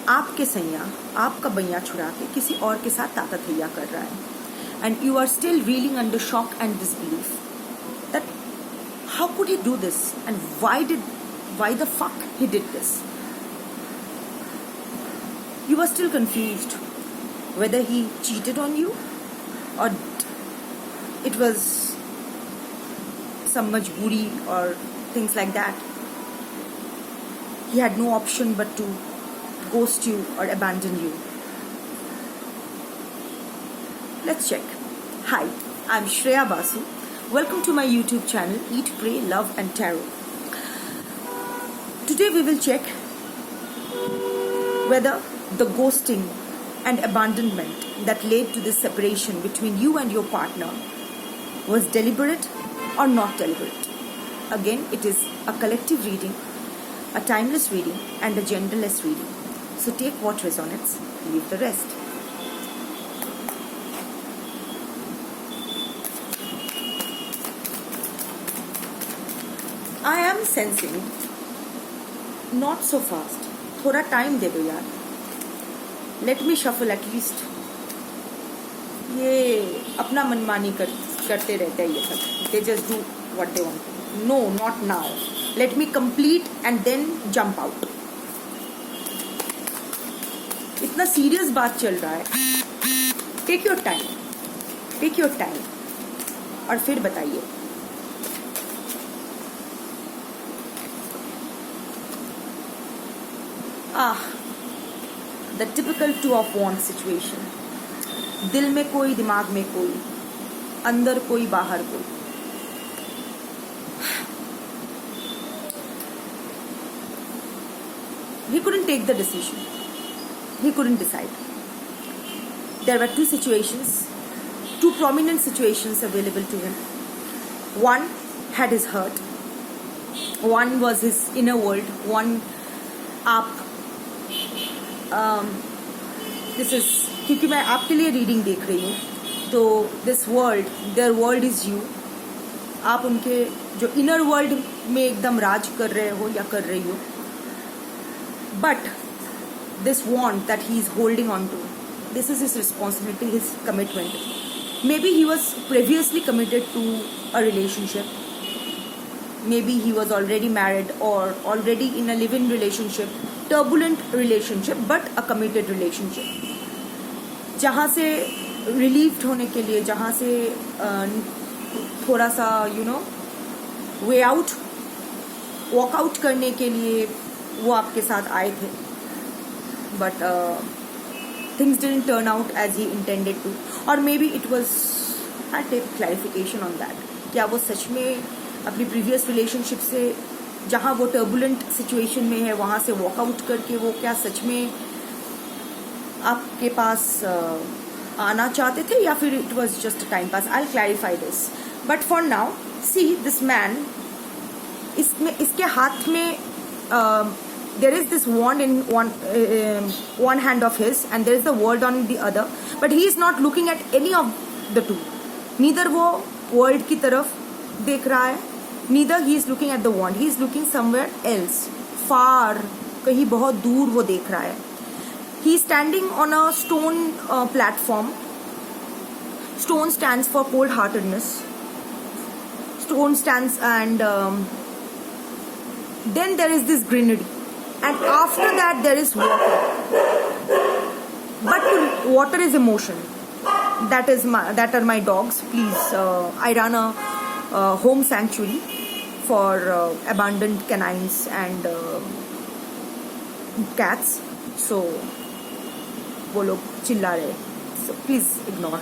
आपके सैया आपका बैया छुड़ा के किसी और के साथ ताता थैया कर रहा है, and you are still reeling under shock and disbelief that how could he do this and why the fuck he did this. You were still confused whether he cheated on you or it was some majboori or things like that. He had no option but to ghost you or abandon you. Let's check. Hi, I'm Shreya Basu. Welcome to my YouTube channel Eat, Pray, Love and Tarot. Today we will check whether the ghosting and abandonment that led to this separation between you and your partner was deliberate or not deliberate. Again, it is a collective reading, a timeless reading and a genderless reading. So take what resonates, leave the rest. I am sensing not so fast. थोड़ा time दे दो यार. Let me shuffle at least. ये अपना मनमानी करते रहते हैं ये सब. They just do what they want. No, not now. Let me complete and then jump out. इतना सीरियस बात चल रहा है. Take your time. Take your time. और फिर बताइए. The typical two of wands situation. दिल में कोई, दिमाग में कोई, अंदर कोई, बाहर कोई. He couldn't take the decision. He couldn't decide. There were two situations, two prominent situations available to him. One had his hurt. One was his inner world. One आप दिस इज, क्योंकि मैं आपके लिए रीडिंग देख रही हूँ, तो this world, there world is you. आप उनके जो इनर वर्ल्ड में एकदम राज कर रहे हो या कर रही हो, but this want that he is holding on to, this is his responsibility, his commitment. Maybe he was previously committed to a relationship. Maybe he was already married or already in a live-in relationship, turbulent relationship, but a committed relationship. जहाँ से relieved होने के लिए, जहाँ से थोड़ा सा way out, walk out करने के लिए वो आपके साथ आए थे, but things didn't turn out as he intended to, or maybe it was, I'll take clarification on that. क्या वो सच में अपनी प्रीवियस रिलेशनशिप से, जहाँ वो टर्बुलेंट सिचुएशन में है, वहाँ से वॉकआउट करके वो क्या सच में आपके पास आना चाहते थे, या फिर it was just time pass. I will clarify this, but for now see this man, इसके हाथ में there is this wand in one hand of his and there is the world on the other, but he is not looking at any of the two. Neither वो world की तरफ देख रहा है, neither he is looking at the wand, he is looking somewhere else, far, कहीं बहुत दूर वो देख रहा है. He is standing on a stone platform. Stone stands for cold-heartedness. Stone stands, and then there is this greenery, and after that there is water. But water is emotion. That are my dogs. Please, I run a home sanctuary for abandoned canines and cats, so वो लोग चिल्ला रहे, so please ignore.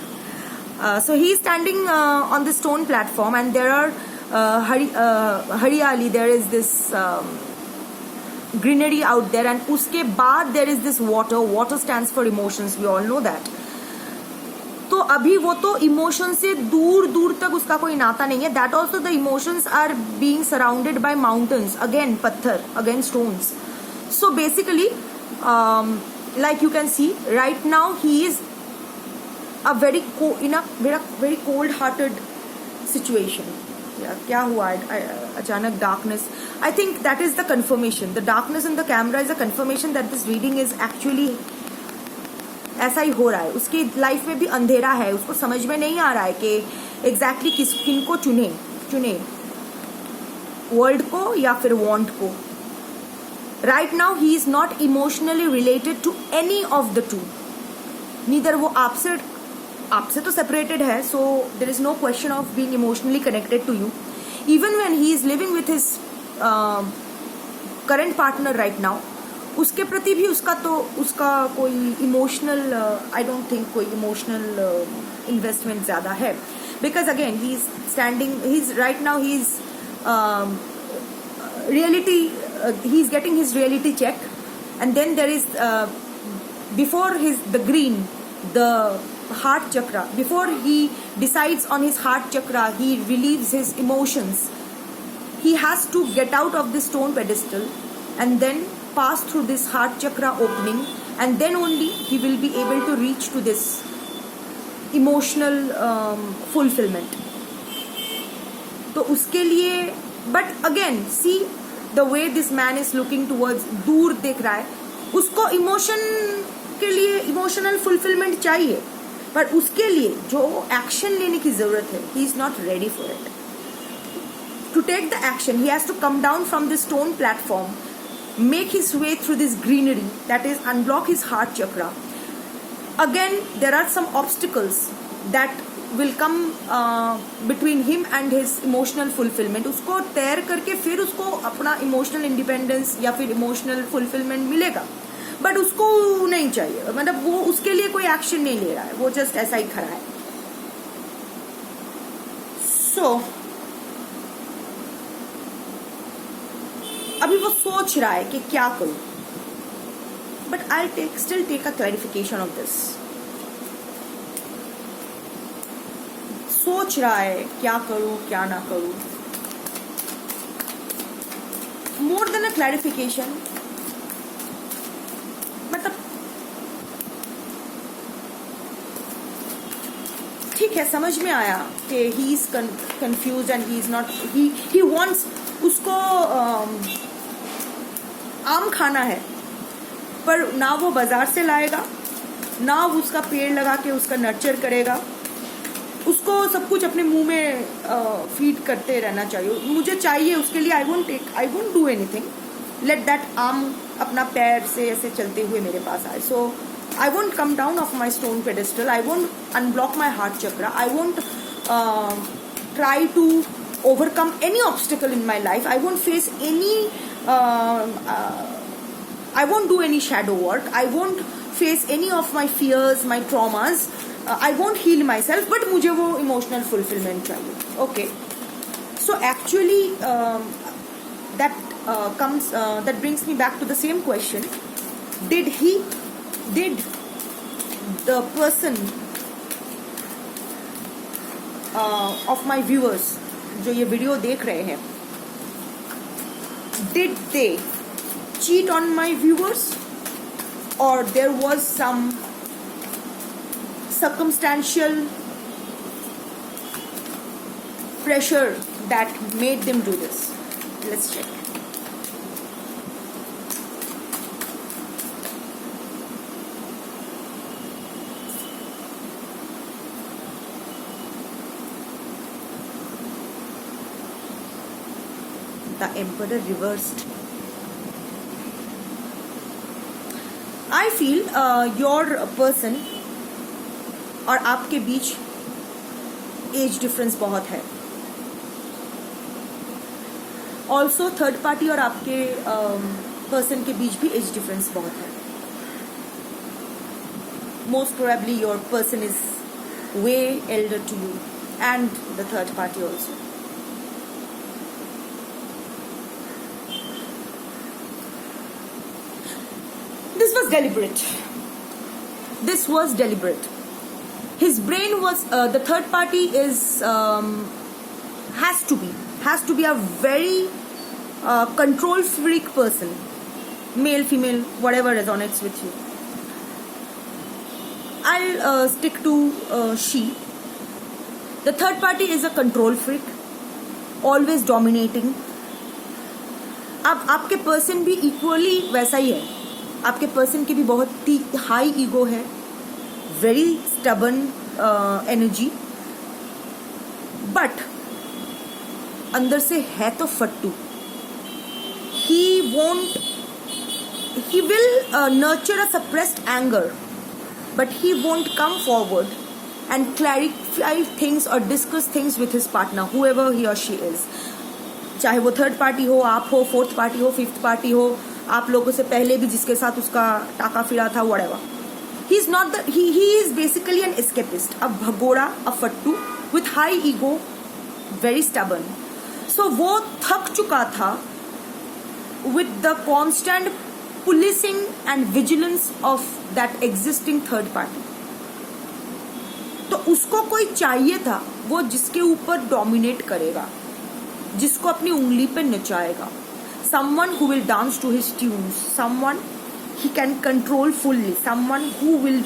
So he is standing on the stone platform, and there are हरियाली, there is this greenery out there, and उसके बाद there is this water stands for emotions, we all know that. तो अभी वो तो emotion से दूर दूर तक उसका कोई नाता नहीं है. That also the emotions are being surrounded by mountains, again पत्थर, again stones. So basically like you can see right now, he is in a very cold hearted situation. या क्या हुआ अचानक darkness. I think that is the confirmation. The darkness in the camera is a conformation that this reading is actually ऐसा ही हो रहा है. उसकी life में भी अंधेरा है, उसको समझ में नहीं आ रहा है कि एग्जैक्टली किन को चुने, वर्ल्ड को या फिर वांट को. Right now he is not emotionally related to any of the two. Neither वो आपसे तो सेपरेटेड है, so there is no question of being emotionally connected to you. Even when he is living with his current partner right now, उसके प्रति भी उसका कोई emotional, I don't think कोई इमोशनल इन्वेस्टमेंट ज्यादा है. Because again he is right now he is reality, he is getting his reality check, and then there is before the green, the heart chakra, before he decides on his heart chakra, he relieves his emotions. He has to get out of this stone pedestal and then pass through this heart chakra opening, and then only he will be able to reach to this emotional fulfillment. तो उसके लिए, but again see the way this man is looking towards, दूर देख रहा है. उसको emotion के लिए इमोशनल फुलफिलमेंट चाहिए, पर उसके लिए जो एक्शन लेने की जरूरत है, he is not ready for it. To take the action he has to come down from this stone platform, make his way through this greenery, that is unblock his heart chakra. Again there are some obstacles that will come between him and his emotional fulfillment. उसको तैर करके फिर उसको अपना emotional independence या फिर emotional fulfilment मिलेगा, but उसको नहीं चाहिए. मतलब वो उसके लिए कोई एक्शन नहीं ले रहा है, वो जस्ट ऐसा ही खड़ा है. सो अभी वो सोच रहा है कि क्या करूं, but I still take a clarification of this. सोच रहा है क्या करूं क्या ना करूं. मोर देन अ क्लैरिफिकेशन, मतलब ठीक है, समझ में आया कि he is confuse and he is not, he wants, उसको आम खाना है, पर ना वो बाजार से लाएगा, ना वो उसका पेड़ लगा के उसका नर्चर करेगा. उसको सब कुछ अपने मुंह में फीड करते रहना चाहिए. मुझे चाहिए उसके लिए, I won't do anything. Let that आम अपना पैर से ऐसे चलते हुए मेरे पास आए. So I won't come down of my stone pedestal, I won't unblock my heart chakra, I won't try to overcome any obstacle in my life. I won't face any I won't do any shadow work. I won't face any of my fears, my traumas. I won't heal myself, but मुझे वो emotional fulfillment चाहिए. Okay. So actually that brings me back to the same question. Did the person of my viewers जो ये video देख रहे हैं, did they cheat on my viewers, or there was some circumstantial pressure that made them do this? Let's check. The Emperor reversed. I feel your person और आपके बीच as difference बहुत है. Also third party और आपके person के बीच भी as difference बहुत है. Most probably your person is way elder to you and the third party also. This was deliberate. His brain was, the third party is, has to be a very control freak person, male, female, whatever resonates with you. I'll stick to she. The third party is a control freak. Always dominating. अब आपके person भी equally वैसा ही है. आपके person की भी बहुत ही high ego है, वेरी स्टबर्न एनर्जी, बट अंदर से है तो फट्टू. he will nurture a suppressed anger, but he won't come forward and clarify things or discuss things with his partner, whoever he or she is. चाहे वो third party हो, आप हो, fourth party हो, फिफ्थ पार्टी हो, आप लोगों से पहले भी जिसके साथ उसका टाका फिरा था, whatever. He is basically an escapist, a भगोड़ा, a फट्टू with high ego, very stubborn. So वो थक चुका था with the constant policing and vigilance of that existing third party. तो उसको कोई चाहिए था वो जिसके ऊपर डोमिनेट करेगा, जिसको अपनी उंगली पे नचाएगा. Someone who will dance to his tunes, someone he can control fully, someone who will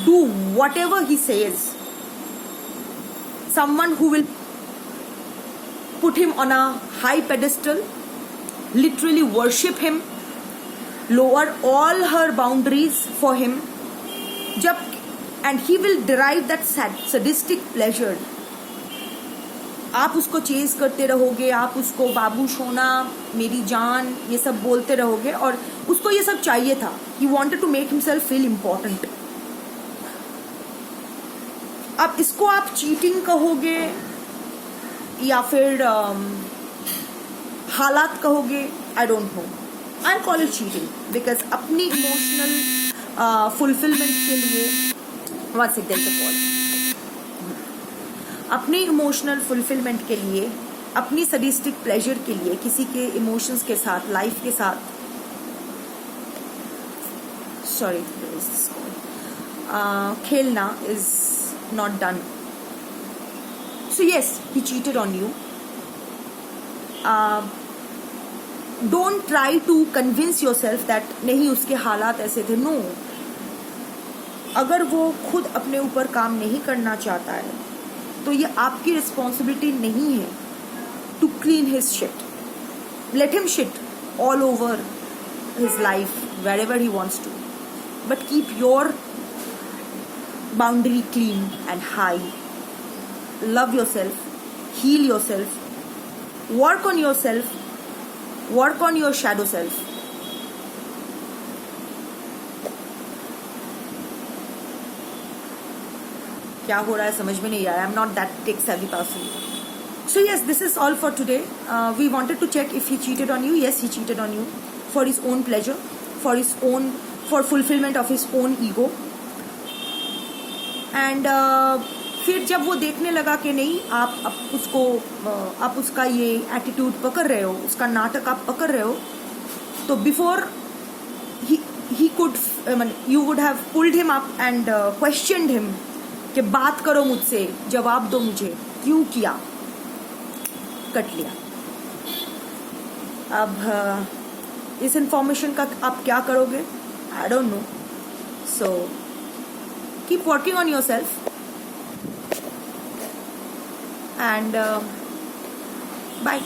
do whatever he says, someone who will put him on a high pedestal, literally worship him, lower all her boundaries for him. And he will derive that sadistic pleasure. आप उसको chase करते रहोगे, आप उसको बाबू सोना, मेरी जान, ये सब बोलते रहोगे, और उसको ये सब चाहिए था. He wanted to make himself feel important. अब इसको आप चीटिंग कहोगे या फिर हालात कहोगे, I don't know. I call it cheating because अपनी इमोशनल फुलफिलमेंट के लिए अपनी इमोशनल फुलफिलमेंट के लिए, अपनी सडिस्टिक प्लेजर के लिए, किसी के इमोशंस के साथ, लाइफ के साथ, खेलना is not done. So yes, he cheated on you. Don't try to convince yourself that नहीं उसके हालात ऐसे थे. No. अगर वो खुद अपने ऊपर काम नहीं करना चाहता है तो ये आपकी रिस्पॉन्सिबिलिटी नहीं है to clean his shit. Let him shit all over his life wherever he wants to. But keep your boundary clean and high. Love yourself, heal yourself, work on yourself, work on your shadow self. क्या हो रहा है समझ में नहीं आया. I'm not that tech savvy person. So yes, this is all for today. We wanted to check if he cheated on you. Yes, he cheated on you for his own pleasure, for fulfillment of his own ego. And फिर जब वो देखने लगा कि नहीं, आप उसका ये एटीट्यूड पकड़ रहे हो, उसका नाटक आप पकड़ रहे हो, तो before he could, you would have pulled him up and questioned him कि बात करो मुझसे, जवाब दो मुझे, क्यों किया. कट लिया. अब इस इंफॉर्मेशन का आप क्या करोगे, I don't know. So keep working on your self. And bye.